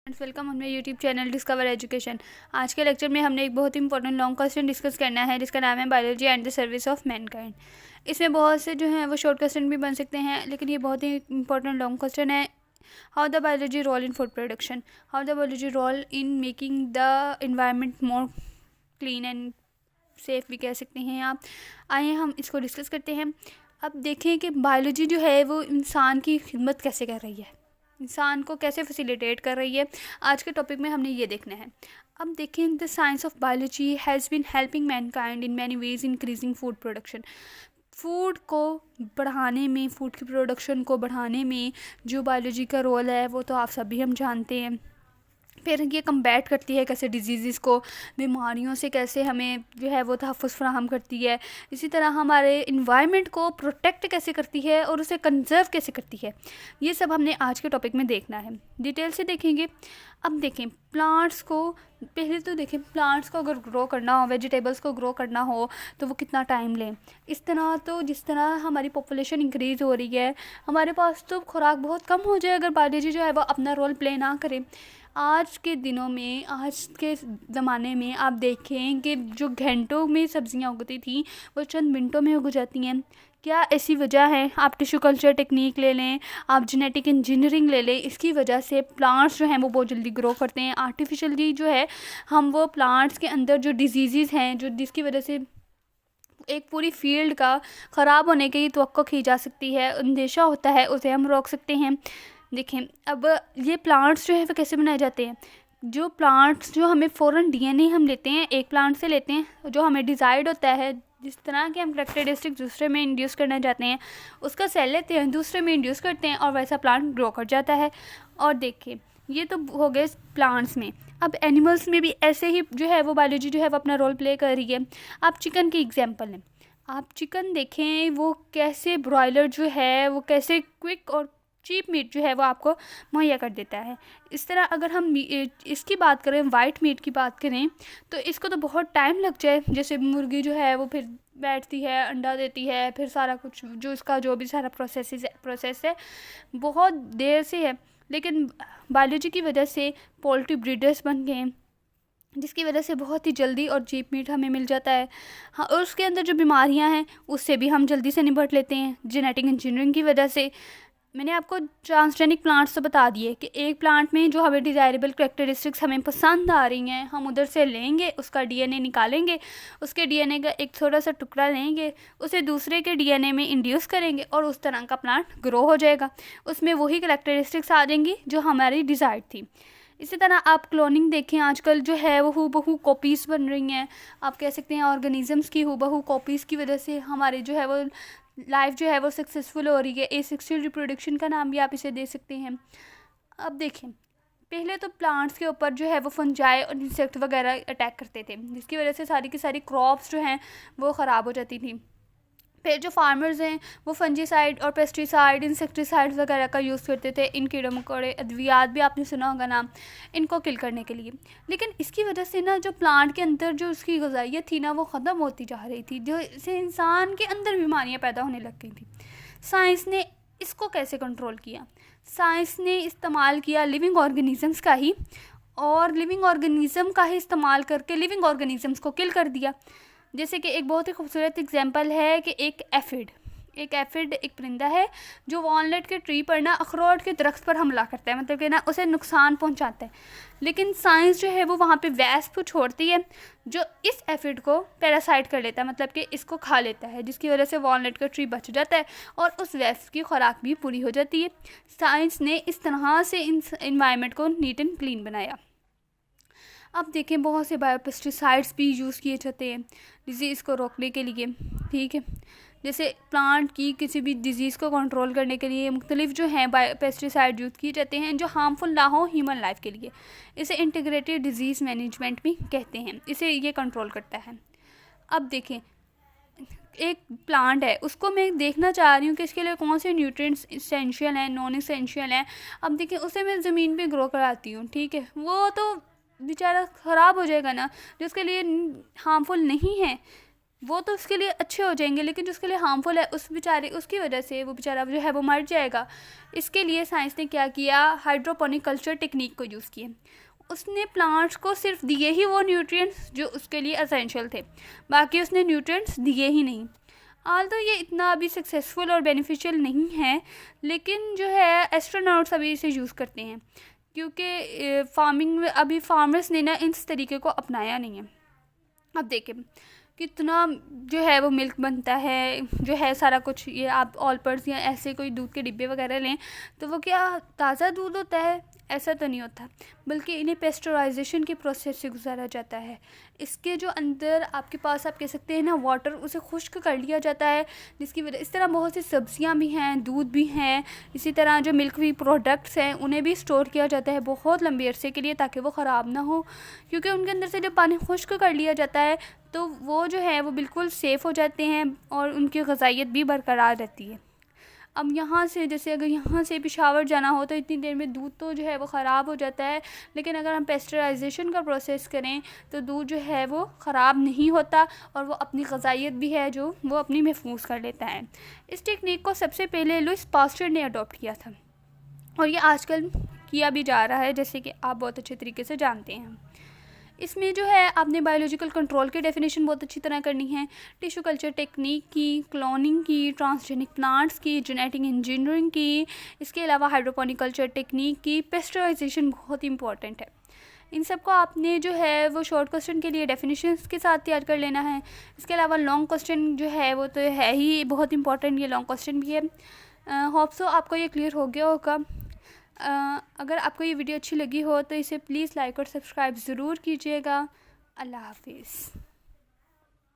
Welcome on my YouTube channel discover education. आज के lecture में हमने एक बहुत ही इंपॉर्टेंट लॉन्ग क्वेश्चन डिस्कस करना है जिसका नाम है biology and the service of Mankind. इसमें बहुत से जो हैं वो शॉर्ट क्वेश्चन भी बन सकते हैं, लेकिन ये बहुत ही इंपॉर्टेंट लॉन्ग क्वेश्चन है। How the biology role in food production, how the biology role in making the environment more clean and safe भी कह सकते हैं आप। आइए हम इसको डिस्कस करते हैं। अब देखें कि बायोलॉजी जो है वो इंसान की खिदमत कैसे कर रही है, इंसान को कैसे फैसिलिटेट कर रही है। आज के टॉपिक में हमने ये देखना है। अब देखें, the science of biology has been helping mankind in many ways increasing food production. Food को बढ़ाने में, फूड की प्रोडक्शन को बढ़ाने में जो बायोलॉजी का रोल है वो तो आप सभी हम जानते हैं। फिर ये कम्बैट करती है कैसे डिजीज़ को, बीमारियों से कैसे हमें जो है वो तहफ़्फ़ुज़ फराहम करती है। इसी तरह हमारे इन्वायरमेंट को प्रोटेक्ट कैसे करती है और उसे कंजर्व कैसे करती है। ये सब हमने आज के टॉपिक में देखना है, डिटेल से देखेंगे। अब देखें प्लांट्स को, पहले तो देखें प्लांट्स को अगर ग्रो करना हो, वेजिटेबल्स को ग्रो करना हो तो वो कितना टाइम लें। इस तरह तो जिस तरह हमारी पॉपुलेशन इंक्रीज़ हो रही है, हमारे पास तो खुराक बहुत कम हो जाए अगर बायोलॉजी जो है वो अपना रोल प्ले ना करे। आज के दिनों में, आज के ज़माने में आप देखें कि जो घंटों में सब्जियां उगती थी वो चंद मिनटों में उग जाती हैं। क्या ऐसी वजह है? आप टिश्यू कल्चर टेक्निक ले लें, आप जेनेटिक इंजीनियरिंग ले लें, इसकी वजह से प्लांट्स जो हैं वो बहुत जल्दी ग्रो करते हैं। आर्टिफिशियली जो है हम वो प्लांट्स के अंदर जो डिजीज़ हैं, जो जिसकी वजह से एक पूरी फील्ड का ख़राब होने की तवक्को की जा सकती है, अंदेशा होता है, उसे हम रोक सकते हैं। देखें अब ये प्लांट्स जो है वो कैसे बनाए जाते हैं। जो प्लांट्स जो हमें फ़ौरन डीएनए हम लेते हैं, एक प्लांट से लेते हैं, जो हमें डिसाइड होता है जिस तरह के हम करेक्टरिस्टिक दूसरे में इंड्यूस करना चाहते हैं, उसका सेल लेते हैं, दूसरे में इंड्यूस करते हैं और वैसा प्लांट ग्रो कर जाता है। और देखिए ये तो हो गए प्लांट्स में। अब एनिमल्स में भी ऐसे ही जो है वो बायोलॉजी जो है वो अपना रोल प्ले कर रही है। आप चिकन की एग्जांपल लें, आप चिकन देखें वो कैसे, ब्रॉयलर जो है वो कैसे क्विक और चीप मीट जो है वो आपको मुहैया कर देता है। इस तरह अगर हम इसकी बात करें, वाइट मीट की बात करें, तो इसको तो बहुत टाइम लग जाए। जैसे मुर्गी जो है वो फिर बैठती है, अंडा देती है, फिर सारा कुछ जो इसका जो भी सारा प्रोसेस है बहुत देर से है। लेकिन बायोलॉजी की वजह से पोल्ट्री ब्रीडर्स बन गए, जिसकी वजह से बहुत ही जल्दी और चीप मीट हमें मिल जाता है। हाँ, और उसके अंदर जो बीमारियां हैं उससे भी हम जल्दी से निपट लेते हैं जेनेटिक इंजीनियरिंग की वजह से। मैंने आपको ट्रांसजेनिक प्लांट्स तो बता दिए कि एक प्लांट में जो हमें डिज़ायरेबल करेक्टरिस्टिक्स हमें पसंद आ रही हैं, हम उधर से लेंगे, उसका डीएनए निकालेंगे, उसके डीएनए का एक थोड़ा सा टुकड़ा लेंगे, उसे दूसरे के डीएनए में इंड्यूस करेंगे और उस तरह का प्लांट ग्रो हो जाएगा। उसमें वही करेक्टरिस्टिक्स आ जाएंगी जो हमारी डिज़ायर्ड थी। इसी तरह आप क्लोनिंग देखें, आजकल जो है वो हूबहू कॉपीज़ बन रही हैं। आप कह सकते हैं ऑर्गेनिजम्स की हूबहू कॉपीज़ की वजह से हमारे जो है वो लाइफ जो है वो सक्सेसफुल हो रही है। एसेक्सुअल रिप्रोडक्शन का नाम भी आप इसे दे सकते हैं। अब देखें, पहले तो प्लांट्स के ऊपर जो है वो फंजाई और इंसेक्ट वगैरह अटैक करते थे, जिसकी वजह से सारी की सारी क्रॉप्स जो हैं वो ख़राब हो जाती थी। फिर जो फार्मर्स हैं वो फंजीसाइड और पेस्टिसाइड, इंसेक्टिसाइड वगैरह का यूज़ करते थे, इन कीड़े मकोड़े, अद्वियात भी आपने सुना होगा नाम, इनको किल करने के लिए। लेकिन इसकी वजह से ना जो प्लांट के अंदर जो उसकी ग़िज़ाइयत थी ना वो ख़त्म होती जा रही थी, जो इससे इंसान के अंदर बीमारियाँ पैदा होने लग गई थी। साइंस ने इसको कैसे कंट्रोल किया? साइंस ने इस्तेमाल किया लिविंग ऑर्गेनिजम्स का ही, और लिविंग ऑर्गेनिज़म का ही इस्तेमाल करके लिविंग ऑर्गेनिजम्स को किल कर दिया। जैसे कि एक बहुत ही खूबसूरत एग्जांपल है कि एक एफिड एक परिंदा है जो वॉलनट के ट्री पर ना, अखरोट के दरख्त पर हमला करता है, मतलब कि ना उसे नुकसान पहुंचाता है। लेकिन साइंस जो है वो वहाँ पे वैस्प छोड़ती है जो इस एफिड को पैरासाइट कर लेता है, मतलब कि इसको खा लेता है, जिसकी वजह से वॉलनट का ट्री बच जाता है और उस वैस्प की खुराक भी पूरी हो जाती है। साइंस ने इस तरह से इन्वायरमेंट को नीट एंड क्लीन बनाया। अब देखें बहुत से बायोपेस्टिसाइड्स भी यूज़ किए जाते हैं डिज़ीज़ को रोकने के लिए, ठीक है। जैसे प्लांट की किसी भी डिज़ीज़ को कंट्रोल करने के लिए मुख्तलिफ जो हैं बायोपेस्टिसाइड यूज़ किए जाते हैं जो हार्मफुल ना हो ह्यूमन लाइफ के लिए। इसे इंटीग्रेटेड डिज़ीज़ मैनेजमेंट भी कहते हैं, इसे ये कंट्रोल करता है। अब देखें एक प्लांट है, उसको मैं देखना चाह रही हूँ कि इसके लिए कौन से न्यूट्रिएंट्स इसेंशियल हैं, नॉन इसेंशियल हैं। अब देखिए उसे मैं ज़मीन पे ग्रो कराती हूँ, ठीक है, वो तो बेचारा ख़राब हो जाएगा ना, जो उसके लिए हार्मफुल नहीं है, वो तो उसके लिए अच्छे हो जाएंगे, लेकिन जो उसके लिए हार्मफुल है उसकी वजह से वो बेचारा जो है वो मर जाएगा। इसके लिए साइंस ने क्या किया, हाइड्रोपोनिक कल्चर टेक्निक को यूज़ किया। उसने प्लांट्स को सिर्फ दिए ही वो न्यूट्रिएंट्स जो उसके लिए असेंशियल थे, बाकी उसने न्यूट्रिएंट्स दिए ही नहीं। आल तो ये इतना अभी सक्सेसफुल और बेनिफिशियल नहीं है, लेकिन जो है एस्ट्रोनॉट्स अभी इसे यूज़ करते हैं, क्योंकि फार्मिंग में अभी फार्मर्स ने ना इस तरीके को अपनाया नहीं है। अब देखें कितना जो है वो मिल्क बनता है, जो है सारा कुछ, ये आप ऑलपर्स या ऐसे कोई दूध के डिब्बे वगैरह लें तो वो क्या ताज़ा दूध होता है? ऐसा तो नहीं होता, बल्कि इन्हें पेस्चराइजेशन के प्रोसेस से गुजारा जाता है। इसके जो अंदर आपके पास आप कह सकते हैं ना वाटर, उसे खुश्क कर लिया जाता है, जिसकी वजह इस तरह बहुत सी सब्जियां भी हैं, दूध भी हैं, इसी तरह जो मिल्क भी प्रोडक्ट्स हैं उन्हें भी स्टोर किया जाता है बहुत लंबे अरसे के लिए, ताकि वो ख़राब ना हो, क्योंकि उनके अंदर से जब पानी खुश्क कर लिया जाता है तो वो जो है वो बिल्कुल सेफ़ हो जाते हैं और उनकी ग़िज़ाइयत भी बरकरार रहती है। अब यहाँ से जैसे अगर यहाँ से पेशावर जाना हो तो इतनी देर में दूध तो जो है वो ख़राब हो जाता है, लेकिन अगर हम पेस्चराइजेशन का प्रोसेस करें तो दूध जो है वो ख़राब नहीं होता और वो अपनी ग़िज़ाइयत भी है जो वो अपनी महफूज कर लेता है। इस टेक्निक को सबसे पहले लुइस पास्चर ने अडॉप्ट किया था और ये आजकल किया भी जा रहा है, जैसे कि आप बहुत अच्छे तरीके से जानते हैं। इसमें जो है आपने बायोलॉजिकल कंट्रोल की डेफिनेशन बहुत अच्छी तरह करनी है, टिश्यू कल्चर टेक्निक की, क्लोनिंग की, ट्रांसजेनिक प्लांट्स की, जेनेटिक इंजीनियरिंग की, इसके अलावा हाइड्रोपोनिक कल्चर टेक्निक की, पेस्चराइजेशन बहुत इंपॉर्टेंट है। इन सब को आपने जो है वो शॉर्ट क्वेश्चन के लिए डेफिनेशंस के साथ तैयार कर लेना है। इसके अलावा लॉन्ग क्वेश्चन जो है वो तो है ही बहुत इंपॉर्टेंट, ये लॉन्ग क्वेश्चन भी है। होप सो आपको ये क्लियर हो गया होगा। अगर आपको ये वीडियो अच्छी लगी हो तो इसे प्लीज़ लाइक और सब्सक्राइब ज़रूर कीजिएगा। अल्लाह हाफिज़।